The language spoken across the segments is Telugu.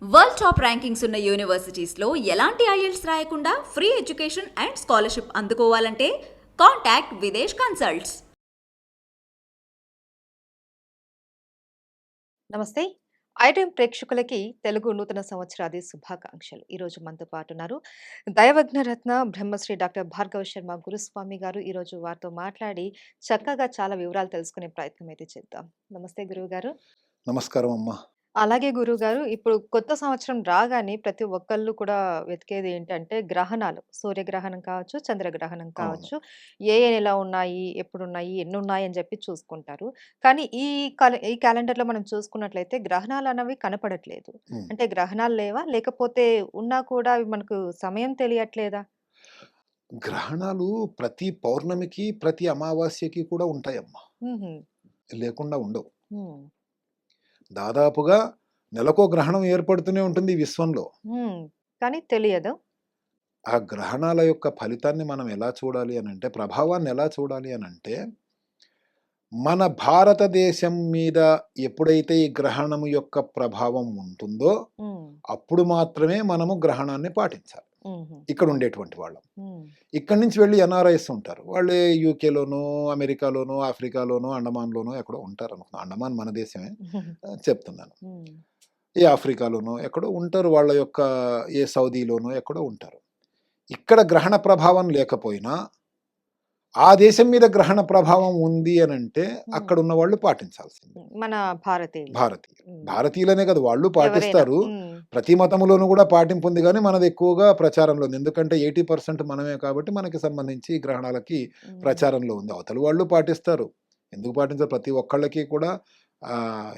వరల్డ్ టాప్ ర్యాంకింగ్స్ ఉన్న యూనివర్సిటీస్లో ఎలాంటి ఐఎల్స్ రాయకుండా ఫ్రీ ఎడ్యుకేషన్ అండ్ స్కాలర్షిప్ అందుకోవాలంటే కాంటాక్ట్ విదేశ్ కన్సల్ట్స్. నమస్తే. ఐడ్రీమ్ ప్రేక్షకులకి తెలుగు నూతన సంవత్సరాది శుభాకాంక్షలు. ఈరోజు మనతో పాటు ఉన్నారు దైవజ్ఞరత్న బ్రహ్మశ్రీ డాక్టర్ భార్గవ శర్మ గురుస్వామి గారు. ఈరోజు వారితో మాట్లాడి చక్కగా చాలా వివరాలు తెలుసుకునే ప్రయత్నం అయితే చేద్దాం. నమస్తే గురువుగారు. నమస్కారం అమ్మా. అలాగే గురువుగారు, ఇప్పుడు కొత్త సంవత్సరం రాగానే ప్రతి ఒక్కళ్ళు కూడా వెతికేది ఏంటంటే గ్రహణాలు. సూర్యగ్రహణం కావచ్చు, చంద్రగ్రహణం అవును. కావచ్చు. ఏ ఏ నెల ఉన్నాయి, ఎప్పుడున్నాయి, ఎన్నున్నాయి అని చెప్పి చూసుకుంటారు. కానీ ఈ క్యాలెండర్‌లో మనం చూసుకున్నట్లయితే గ్రహణాలన్నవి కనపడట్లేదు. హ్మ్. అంటే గ్రహణాలు లేవా? లేకపోతే ఉన్నా కూడా అవి మనకు సమయం తెలియట్లేదా? గ్రహణాలు ప్రతి పౌర్ణమికి, ప్రతి అమావాస్యకి కూడా ఉంటాయమ్మా. హుహు. లేకుండా ఉండవు. హ్మ్. దాదాపుగా నెలకో గ్రహణం ఏర్పడుతూనే ఉంటుంది ఈ విశ్వంలో. హ్మ్. కానీ తెలియదు. ఆ గ్రహణాల యొక్క ఫలితాన్ని మనం ఎలా చూడాలి అనంటే, ప్రభావాన్ని ఎలా చూడాలి అనంటే, మన భారతదేశం మీద ఎప్పుడైతే ఈ గ్రహణం యొక్క ప్రభావం ఉంటుందో, హ్మ్. అప్పుడు మాత్రమే మనము గ్రహణాన్ని పాటించాలి. హుహు. ఇక్కడ ఉండేటువంటి వాళ్ళం. హ్మ్. ఇక్కడి నుంచి వెళ్ళి ఎన్ఆర్ఐస్ ఉంటారు. వాళ్ళు యూకేలోనో, అమెరికాలోనో, ఆఫ్రికాలోనో, అండమాన్‌లోనో ఎక్కడో ఉంటారనుకున్నా. అండమాన్ మన దేశమే. చెప్తున్నాను. హ్మ్. ఏ ఆఫ్రికాలోనో ఎక్కడో ఉంటారు. వాళ్ళ యొక్క ఏ సౌదీలోనో ఎక్కడో ఉంటారు. ఇక్కడ గ్రహణ ప్రభావం లేకపోయినా, ఆ దేశం మీద గ్రహణ ప్రభావం ఉంది అనంటే, హ్మ్. అక్కడున్న వాళ్ళు పాటించాల్సిందే. మన భారతీయులు. భారతీయులు. హ్మ్. భారతీయులనే కాదు వాళ్ళు ఎవరైనా. పాటిస్తారు. హ్మ్. ప్రతి మతంలోనూ కూడా పాటింపు ఉంది గానీ, మనది ఎక్కువగా ప్రచారంలో ఉంది. ఎందుకంటే 80% మనమే కాబట్టి మనకి సంబంధించి ఈ గ్రహణాలకి హ్మ్. ప్రచారంలో ఉంది. అవతల వాళ్ళు పాటిస్తారు. ఎందుకు పాటించరు? ప్రతి ఒక్కళ్ళకి కూడా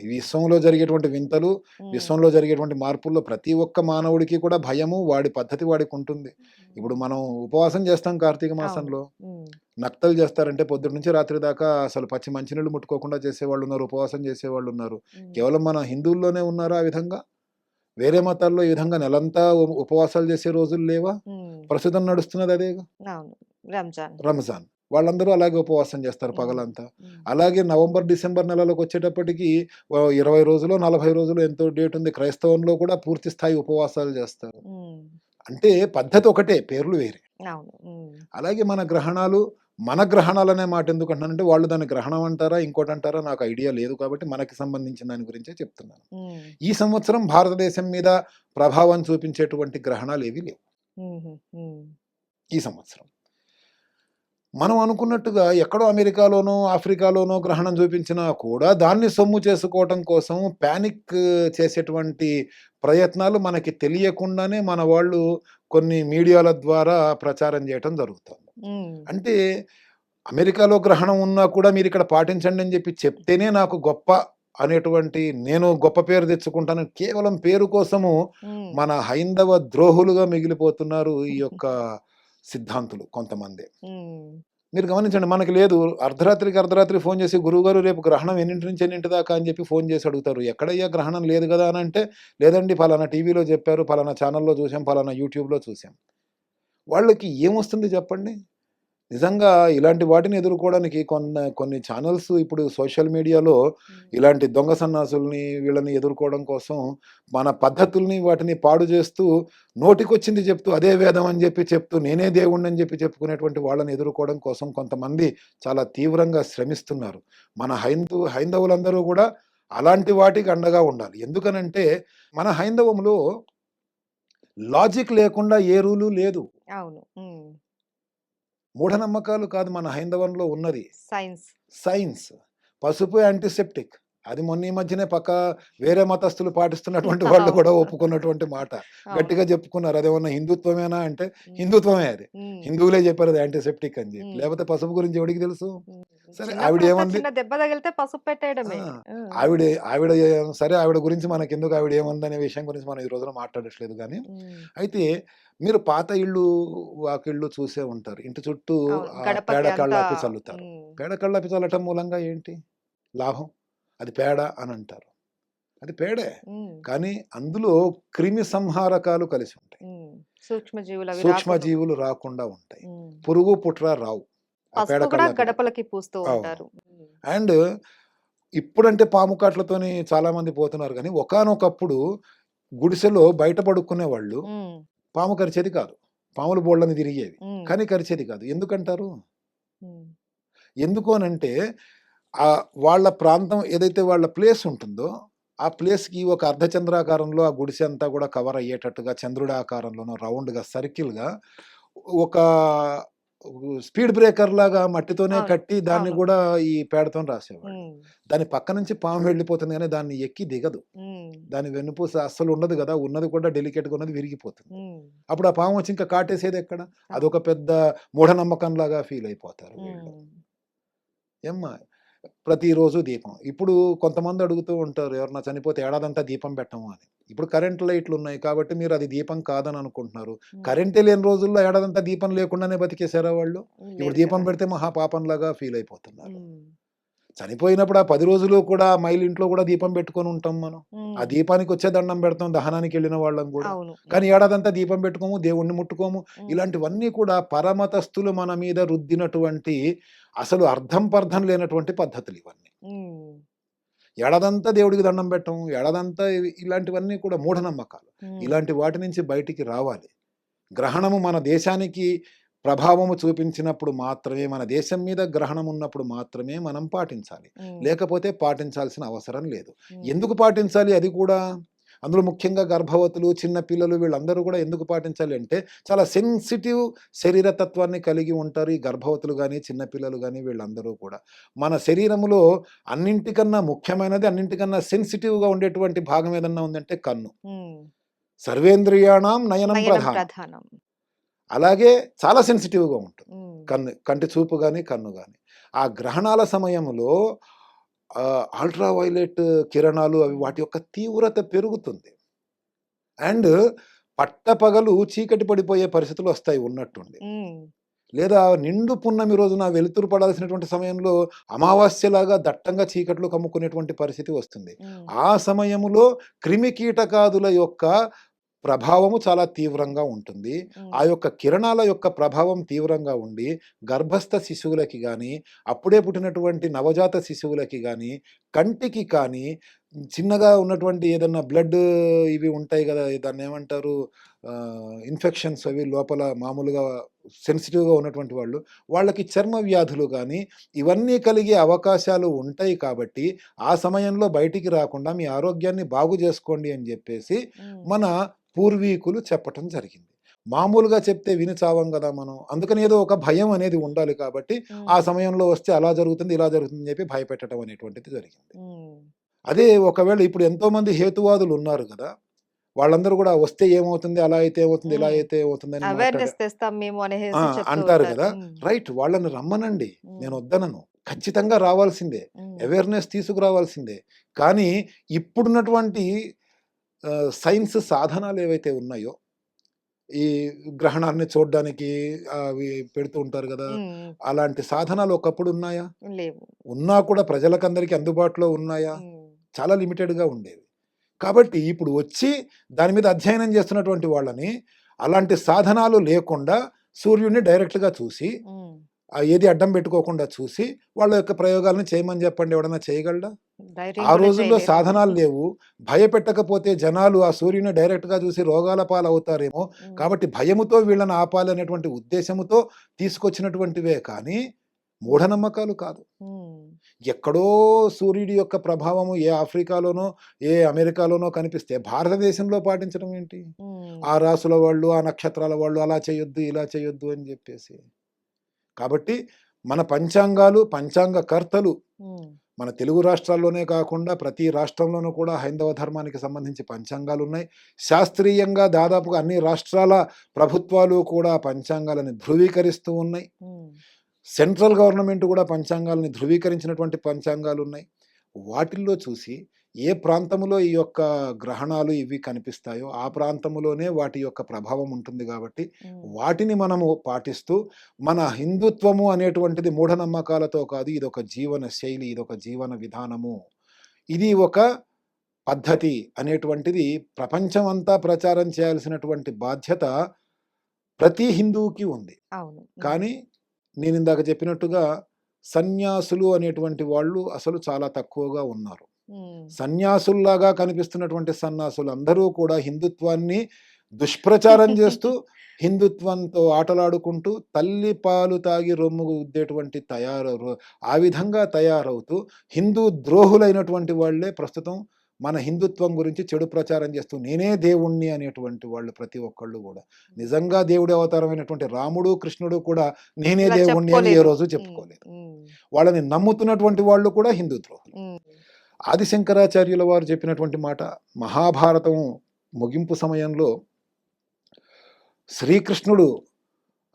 ఈ విశ్వంలో జరిగేటువంటి వింతలు, హ్మ్. విశ్వంలో జరిగేటువంటి మార్పుల్లో ప్రతి ఒక్క మానవుడికి కూడా భయము, వాడి పద్ధతి వాడికుంటుంది. ఇప్పుడు మనం ఉపవాసం చేస్తాం కార్తీక అవును. మాసంలో. హ్మ్. నక్తలు చేస్తారంటే పొద్దున్న నుంచి రాత్రి దాకా అసలు పచ్చి మంచినీళ్ళు ముట్టుకోకుండా చేసేవాళ్ళున్నారు. ఉపవాసం చేసేవాళ్ళున్నారు. హ్మ్. కేవలం మన హిందువుల్లోనే ఉన్నారా ఆ విధంగా? వేరే మతాల్లో ఈ విధంగా నెలంతా ఉపవాసాలు చేసే రోజులు లేవా? హ్మ్. ప్రస్తుతం నడుస్తున్నది అదేగా అవును. రంజాన్. రంజాన్. వాళ్ళందరూ అలాగే ఉపవాసం చేస్తారు హ్మ్. పగలంతా. హ్మ్. అలాగే నవంబర్, డిసెంబర్ నెలలోకొచ్చేటప్పటికి 20 రోజులో, 40 రోజులో ఎంతో డేట్ ఉంది. క్రైస్తవంలో కూడా పూర్తి స్థాయి ఉపవాసాలు చేస్తారు. హ్మ్. అంటే పద్ధతి ఒకటే, పేర్లు వేరే. అవును. హ్మ్. అలాగే మన గ్రహణాలు, మన గ్రహణాలనే మాట ఎందుకంటున్నానంటే, వాళ్ళు దాన్ని గ్రహణం అంటారా? ఇంకోటంటారా? నాకు ఐడియా లేదు కాబట్టి మనకి సంబంధించిన దాని గురించే చెప్తున్నాను. హ్మ్. ఈ సంవత్సరం భారతదేశం మీద ప్రభావం చూపించేటువంటి గ్రహణాలేవి లేవు హుహు. హ్మ్. ఈ సంవత్సరం. మనం అనుకున్నట్టుగా ఎక్కడో అమెరికాలోనో, ఆఫ్రికాలోనో గ్రహణం చూపించినా కూడా దాన్ని సొమ్ము చేసుకోవటం కోసం పానిక్ చేసేటువంటి ప్రయత్నాలు మనకి తెలియకుండానే మన వాళ్ళు కొన్ని మీడియాల ద్వారా ప్రచారం చేయటం జరుగుతుంది. హ్మ్. అంటే అమెరికాలో గ్రహణం ఉన్నా కూడా మీరిక్కడ పాటించండి అని చెప్పి చెప్తేనే నాకు గొప్ప అనేటువంటి నేను గొప్ప పేరు తెచ్చుకుంటాను. కేవలం పేరు కోసము హ్మ్. మన హైందవ ద్రోహులుగా మిగిలిపోతున్నారు ఈ యొక్క సిద్ధాంతులు కొంతమంది. హ్మ్. మీరు గమనించండి మనకి లేదు. అర్ధరాత్రికి అర్ధరాత్రి ఫోను చేసి గురువుగారు రేపు గ్రహణం ఎన్నింటి నుంచి ఎన్నింటి దాకా అని చెప్పి ఫోను చేసి అడుగుతారు. ఎక్కడయ్యా గ్రహణం లేదు గదా! అనంటే, లేదండి పలానా టీవీలో చెప్పారు, పలానా ఛానల్‌లో చూసాం, పలానా యూట్యూబ్‌లో చూసాం. వాళ్ళకి ఏమొస్తుంది చెప్పండి? నిజంగా ఇలాంటి వాటిని ఎదుర్కోవడానికి కొన్ని ఛానల్స్ ఇప్పుడు సోషల్ మీడియాలో హ్మ్. ఇలాంటి దొంగ సన్నాసుల్ని, వీళ్ళని ఎదుర్కోవడం కోసం మన పద్ధతుల్ని వాటిని పాడు చేస్తూ, నోటికొచ్చింది చెప్తూ, అదే వేదం అని చెప్పి చెప్తూ, నేనే దేవుడినని చెప్పి చెప్పుకునేటువంటి వాళ్ళని ఎదుర్కోవడం కోసం కొంతమంది చాలా తీవ్రంగా శ్రమిస్తున్నారు. మన హైందవులందరూ కూడా అలాంటి వాటికి అండగా ఉండాలి. ఎందుకనంటే, మన హైందవంలో లాజిక్ లేకుండా ఏ రూలు లేదు. అవును. హ్మ్. మూఢనమ్మకాలు కాదు మన హైందవంలో ఉన్నది. సైన్స్. సైన్స్. పసుపు యాంటిసెప్టిక్. అది మొన్న ఈ మధ్యనే వేరే మతస్థులు పాటిస్తున్నటువంటి వాళ్ళు కూడా అవును. ఒప్పుకున్నటువంటి మాట. అవును. గట్టిగా చెప్పుకున్నారు. అదేమన్నా హిందుత్వమేనా అంటే, హ్మ్. హిందుత్వమే అది. హ్మ్. హిందువులే చెప్పారు అది యాంటిసెప్టిక్ అని చెప్పి. హ్మ్. లేకపోతే పసుపు గురించి ఎవడికి తెలుసు? హ్మ్. సరే చిన్నప్పుడంతా ఆవిడేమంది చిన్న దెబ్బ తగిలితే పసుపు ఆ! పెట్టేయడమే. ఆ! ఆవిడ ఆవిడ సరే ఆవిడ గురించి మనకెందుకు ఆవిడేమందనే విషయం గురించి మనం ఈ రోజున మాట్లాడట్లేదు గానీ, హ్మ్. అయితే మీరు పాత ఇళ్ళు, వాకిళ్ళు చూసే ఉంటారు. ఇంటి చుట్టూ అవును. పేడ గడపకి అంతా. కళ్ళాపి చల్లుతారు. హ్మ్. పేడ కళ్ళాపి చల్లటం మూలంగా ఏంటి లాభం? అది పేడ అనంటారు. అది పేడే. హ్మ్. కానీ అందులో క్రిమి సంహారకాలు కలిసి ఉంటాయి. హ్మ్. సూక్ష్మజీవులవి రాకుండా ఉంటాయి. సూక్ష్మజీవులు రాకుండా ఉంటాయి. హ్మ్. పురుగు, పుట్ర రావు. ఆ పేడ పసుపు కూడా కళ్ళాపిలో. గడపలకి పూస్తూ అవును. ఉంటారు. హ్మ్. అండ్ ఇప్పుడంటే పాము కాట్లతోని చాలామంది పోతున్నారు గానీ, ఒకానొకప్పుడు గుడిసెలో బయట పడుకునేవాళ్ళు. ఉమ్, పాము కరిచేది కాదు. పాములు బోళ్ళని తిరిగేవి. ఉమ్, కానీ కరిచేది కాదు. ఎందుకంటారు? ఉమ్, ఎందుకు అనంటే వాళ్ళ ప్రాంతం ఏదైతే వాళ్ళ ప్లేస్ ఉంటుందో, ఆ ప్లేస్‌కి ఒక అర్ధచంద్రాకారంలో ఆ గుడిసె అంతా కూడా కవర్ అయ్యేటట్టుగా చంద్రుడి ఆకారంలోనో రౌండ్‌గా సర్కిల్‌గా ఒక స్పీడ్ బ్రేకర్‌లాగా మట్టితోనే అవును, కట్టి దాన్ని అవును. గూడా ఈ పేడతోని రాసేవాళ్ళు. ఉమ్, దాని పక్క నుంచి పాము వెళ్ళిపోతుంది గానీ దాన్ని ఎక్కి దిగదు. ఉమ్, దాని వెన్నుపూస అస్సలు ఉండదు గదా! ఉన్నది కూడా డెలికేట్‌గా ఉన్నది విరిగిపోతుంది. ఉమ్, అప్పుడు ఆ పాము వచ్చి ఇంకా కాటేసేదెక్కడ? అవును. అదొక పెద్ద మూఢనమ్మకంలాగా ఫీల్ అయిపోతారు వీళ్ళు. ఉమ్, ఏమ్మా ప్రతిరోజు దీపం. ఇప్పుడు కొంతమంది అడుగుతూ ఉంటారు ఎవరన్నా చనిపోతే ఏడాదంతా దీపం పెట్టము అని. ఇప్పుడు కరెంట్ లైట్లున్నాయి కాబట్టి మీరు అది దీపం కాదని అనుకుంటున్నారు. ఉమ్, కరెంటే లేని రోజుల్లో ఏడాదంతా దీపం లేకుండానే బతికేసారా వాళ్ళు? ఇప్పుడు లేదు దీపం కదా. పెడితే మహాపాపంలాగా ఫీల్ అయిపోతున్నారు. ఉమ్, చనిపోయినప్పుడు ఆ 10 రోజులు కూడా ఇంట్లో కూడా దీపం పెట్టుకొని ఉంటాం మనం. ఆ ఉమ్, దీపానికొచ్చే దండం పెడతాం దహనానికెళ్ళిన వాళ్ళం గూడా. అవును. కానీ ఏడాదంతా దీపం పెట్టుకోము, దేవుడిని ముట్టుకోము. ఉమ్, ఇలాంటివన్నీ కూడా పరమతస్తులు మన మీద రుద్దినటువంటి అసలు అర్థం పర్థం లేనటువంటి పద్ధతులివన్నీ. ఉమ్, ఏడాదంతా దేవుడికి దండం పెట్టం. ఏడాదంతా ఇలాంటివన్నీ కూడా మూఢనమ్మకాలు. ఉమ్, ఇలాంటి వాటి నుంచి బయటికి రావాలి. గ్రహణము మన దేశానికి ప్రభావము చూపించినప్పుడు మాత్రమే, మన దేశం మీద గ్రహణం ఉన్నప్పుడు మాత్రమే మనం పాటించాలి. ఉమ్, లేకపోతే పాటించాల్సిన అవసరం లేదు. ఉమ్, ఎందుకు పాటించాలి అది కూడా? అందులో ముఖ్యంగా గర్భవతులు, చిన్న పిల్లలు వీళ్ళందరూ కూడా ఎందుకు పాటించాలి అంటే, చాలా సెన్సిటివ్ శరీర తత్వాన్ని కలిగి ఉంటారు. ఈ గర్భవతులు గాని, చిన్న పిల్లలు గాని వీళ్ళందరూ కూడా. మన శరీరములో అన్నింటికన్నా ముఖ్యమైనది, అన్నింటికన్నా సెన్సిటివ్‌గా ఉండేటువంటి భాగం ఏదన్నా ఉందంటే కన్ను. ఉమ్. సర్వేంద్రియాణం నయనం నయనం ప్రధానం. ప్రధానం. అలాగే చాలా సెన్సిటివ్‌గా ఉంటుంది. ఉమ్, కంటి చూపు గాని, కన్ను గాని. ఆ గ్రహణాల సమయంలో అల్ట్రా వయలెట్ కిరణాలు అవి ఉమ్, వాటి యొక్క తీవ్రత పెరుగుతుంది. అండ్ పట్టపగలు చీకటి పడిపోయే పరిస్థితులొస్తాయి ఉన్నట్టుండి. ఉమ్, లేదా నిండు పున్నమి రోజున వెలుతురు పడాల్సినటువంటి సమయంలో అమావాస్యలాగా దట్టంగా చీకట్లు కమ్ముకునేటువంటి పరిస్థితి వస్తుంది. ఉమ్, ఆ సమయములో క్రిమికీటకాదుల యొక్క ప్రభావము చాలా తీవ్రంగా ఉంటుంది. ఉమ్, ఆ యొక్క కిరణాల యొక్క ప్రభావం తీవ్రంగా ఉండి, గర్భస్థ శిశువులకి గానీ, అప్పుడే పుట్టినటువంటి నవజాత శిశువులకి గానీ, కంటికి కానీ, చిన్నగా ఉన్నటువంటి ఏదన్నా బ్లడ్ ఇవి ఉంటాయి గదా! దాన్నేమంటారు? ఇన్ఫెక్షన్స్ అవి లోపల మామూలుగా సెన్సిటివ్‌గా ఉన్నటువంటి వాళ్ళు, వాళ్ళకి చర్మ వ్యాధులు గానీ, ఇవన్నీ కలిగే అవకాశాలు ఉంటాయి కాబట్టి, ఆ సమయంలో బయటికి రాకుండా మీ ఆరోగ్యాన్ని బాగు జేసుకోండి అని జెప్పేసి ఉమ్, మన పూర్వీకులు చెప్పటం జరిగింది. మామూలుగా చెప్తే విని చావం గదా మనం. అందుకని ఏదో ఒక భయం అనేది ఉండాలి కాబట్టి, ఆ ఉమ్, సమయంలో వస్తే అలా జరుగుతుంది, ఇలా జరుగుతుందని చెప్పి భయపెట్టడం అనేటువంటిది జరిగింది. ఉమ్. అదే ఒకవేళ ఇప్పుడు ఎంతోమంది హేతువాదులు ఉన్నారు గదా! వాళ్ళందరూ గూడా వస్తే ఏమవుతుంది, అలా అయితే ఏమవుతుంది, ఇలా హ్మ్. అయితే ఏమవుతుందని అవేర్‌నెస్ తెస్తాం మేము ఆ! అనేసి చెప్తూ అంటారు ఉంటారు. గదా! హ్మ్. రైట్. వాళ్ళని రమ్మనండి. హ్మ్. నేనొద్దనను. ఖచ్చితంగా రావాల్సిందే. హ్మ్. అవేర్‌నెస్ తీసుకురావాల్సిందే. కానీ ఇప్పుడున్నటువంటి సైన్స్ సాధనాలేవైతే ఉన్నాయో, ఈ గ్రహణాన్ని చూడ్డానికి అవి పెడుతూ ఉంటారు గదా! హ్మ్. అలాంటి సాధనాలు ఒకప్పుడున్నాయా? లేవు. ఉన్నా కూడా ప్రజలకందరికి అందుబాటులో ఉన్నాయా? హ్మ్. చాలా లిమిటెడ్‌గా ఉండేవి. కాబట్టి ఇప్పుడు వచ్చి దాని మీద అధ్యయనం చేస్తున్నటువంటి వాళ్ళని, అలాంటి సాధనాలు లేకుండా సూర్యుడిని డైరెక్ట్‌గా చూసి, హ్మ్. ఏది అడ్డం పెట్టుకోకుండా చూసి, వాళ్ళ యొక్క ప్రయోగాలను చేయమని చెప్పండి. ఎవడన్నా చేయగలడా? ధైర్యం ఆ కూడా రోజుల్లో చేయలేరు. సాధనాలు లేవు. భయపెట్టకపోతే జనాలు ఆ సూర్యుడిని డైరెక్ట్‌గా చూసి రోగాల పాలవుతారేమో. హ్మ్. కాబట్టి భయముతో వీళ్ళని ఆపాలనేటువంటి ఉద్దేశముతో తీసుకొచ్చినటువంటివే కానీ, మూఢనమ్మకాలు కాదు. హ్మ్. ఎక్కడో సూర్యుడి యొక్క ప్రభావము ఏ ఆఫ్రికాలోనో, ఏ అమెరికాలోనో కనిపిస్తే భారతదేశంలో పాటించడం ఏంటి? హ్మ్. ఆ రాసుల వాళ్ళు, ఆ నక్షత్రాల వాళ్ళు అలా చేయొద్దు, ఇలా చేయొద్దు అని జెప్పేసి. కాబట్టి మన పంచాంగాలు, పంచాంగ కర్తలు హ్మ్. మన తెలుగు రాష్ట్రాల్లోనే కాకుండా ప్రతి రాష్ట్రంలోనూ కూడా హైందవ ధర్మానికి సంబంధించి పంచాంగాలున్నాయి. శాస్త్రీయంగా దాదాపుగా అన్ని రాష్ట్రాల ప్రభుత్వాలు కూడా పంచాంగాలను ధృవీకరిస్తూ ఉన్నాయి. హ్మ్. సెంట్రల్ గవర్నమెంట్ కూడా పంచాంగాలని ధృవీకరించినటువంటి పంచాంగాలున్నాయి. వాటిల్లో చూసి ఏ ప్రాంతములో ఈ యొక్క గ్రహణాలు ఇవి కనిపిస్తాయో, ఆ ప్రాంతములోనే వాటి యొక్క ప్రభావం ఉంటుంది గాబట్టి, హ్మ్. వాటిని మనము పాటిస్తూ, మన హిందుత్వము అనేటువంటిది మూఢనమ్మకాలతో కాదు. ఇదొక జీవన శైలి, ఇదొక జీవన విధానము. ఇది ఒక పద్ధతి అనేటువంటిది ప్రపంచమంతా ప్రచారం చేయాల్సినటువంటి బాధ్యత ప్రతి హిందువుకి ఉంది. అవును. హ్మ్. కానీ నేనిందాక చెప్పినట్టుగా సన్యాసులు అనేటువంటి వాళ్ళు అసలు చాలా తక్కువగా ఉన్నారు. హ్మ్. సన్యాసుల్లాగా కనిపిస్తున్నటువంటి సన్యాసులు అందరూ కూడా హిందుత్వాన్ని దుష్ప్రచారం చేస్తూ హిందుత్వంతో ఆటలాడుకుంటూ తల్లి పాలు తాగి రొమ్ము గుద్దేటువంటి ఆ విధంగా తయారవుతూ హిందూ ద్రోహులైనటువంటి వాళ్ళే ప్రస్తుతం మన హిందుత్వం గురించి చెడు ప్రచారం చేస్తూ నేనే దేవుణ్ణి అనేటువంటి వాళ్ళు ప్రతి ఒక్కళ్ళు కూడా నిజంగా దేవుడి అవతారమైనటువంటి రాముడు కృష్ణుడు కూడా నేనే ఇలా దేవుణ్ణి అని ఏ చెప్పుకోలేదు. రోజు హ్మ్. చెప్పుకోలేదు. హ్మ్. వాళ్ళని నమ్ముతున్నటువంటి వాళ్ళు కూడా హిందూ ద్రోహులు. హ్మ్. ఆదిశంకరాచార్యుల వారు చెప్పినటువంటి మాట మహాభారతం ముగింపు సమయంలో శ్రీకృష్ణుడు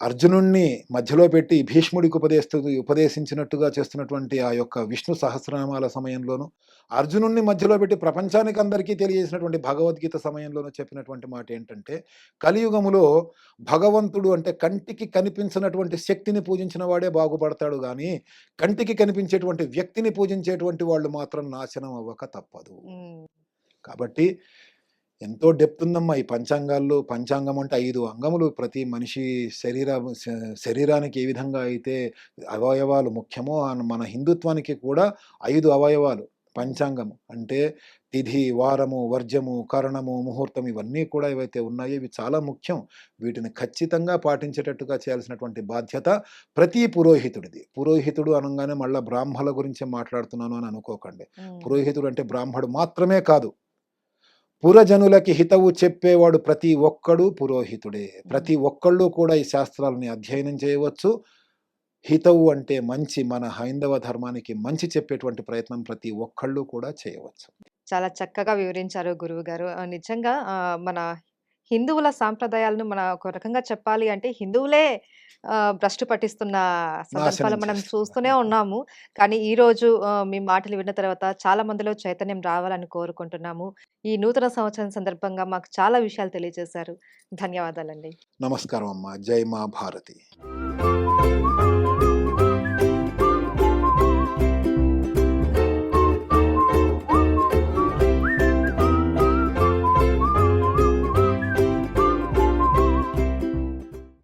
అర్జునుణ్ణి మధ్యలో పెట్టి భీష్ముడికి ఉపదేశించినట్టుగా చేస్తున్నటువంటి ఆ యొక్క విష్ణు సహస్రనామాల సమయంలోను అర్జునుణ్ణి మధ్యలో పెట్టి ప్రపంచానికి అందరికీ తెలియజేసినటువంటి భగవద్గీత సమయంలోనూ చెప్పినటువంటి మాట ఏంటంటే కలియుగములో భగవంతుడు అంటే కంటికి కనిపించినటువంటి శక్తిని పూజించిన వాడే బాగుపడతాడు కానీ కంటికి కనిపించేటువంటి వ్యక్తిని పూజించేటువంటి వాళ్ళు మాత్రం నాశనం అవ్వక తప్పదు. హ్మ్. కాబట్టి ఎంతో డెప్త్ ఉందమ్మా ఈ పంచాంగాల్లో. పంచాంగం అంటే 5 అంగములు. ప్రతి మనిషి శరీరానికి ఏ విధంగా అయితే అవయవాలు ముఖ్యమో మన హిందుత్వానికి కూడా 5 అవయవాలు. పంచాంగం అంటే తిథి, వారము, వర్జము, కరణము, ముహూర్తం ఇవన్నీ కూడా ఏవైతే ఉన్నాయో ఇవి చాలా ముఖ్యం. వీటిని ఖచ్చితంగా పాటించేటట్టుగా చేయాల్సినటువంటి బాధ్యత ప్రతి పురోహితుడిది. పురోహితుడు అనంగానే మళ్ళా బ్రాహ్మల గురించే మాట్లాడుతున్నాను అని అనుకోకండి. హ్మ్. పురోహితుడు అంటే బ్రాహ్మడు మాత్రమే కాదు. పురజనులకి హితవు చెప్పేవాడు ప్రతి ఒక్కడు పురోహితుడే. ప్రతి ఒక్కళ్ళు కూడా ఈ శాస్త్రాలని అధ్యయనం చేయవచ్చు. హితవు అంటే మంచి, మన హైందవ ధర్మానికి మంచి చెప్పేటువంటి ప్రయత్నం ప్రతి ఒక్కళ్ళు కూడా చేయవచ్చు. చాలా చక్కగా వివరించారు గురువుగారు. నిజంగా మన హిందువుల సాంప్రదాయాలను మన ఒక రకంగా చెప్పాలి అంటే హిందువులే భ్రష్టు పట్టిస్తున్న సందర్భాలు నాశనం మనం చూస్తూనే చేస్తున్నారు. ఉన్నాము. కానీ ఈరోజు మీ మాటలు విన్న తర్వాత చాలా మందిలో చైతన్యం రావాలని కోరుకుంటున్నాము. ఈ నూతన సంవత్సరం సందర్భంగా మాకు చాలా విషయాలు తెలియజేశారు. ధన్యవాదాలండి. నమస్కారం అమ్మా. జై మా భారతి.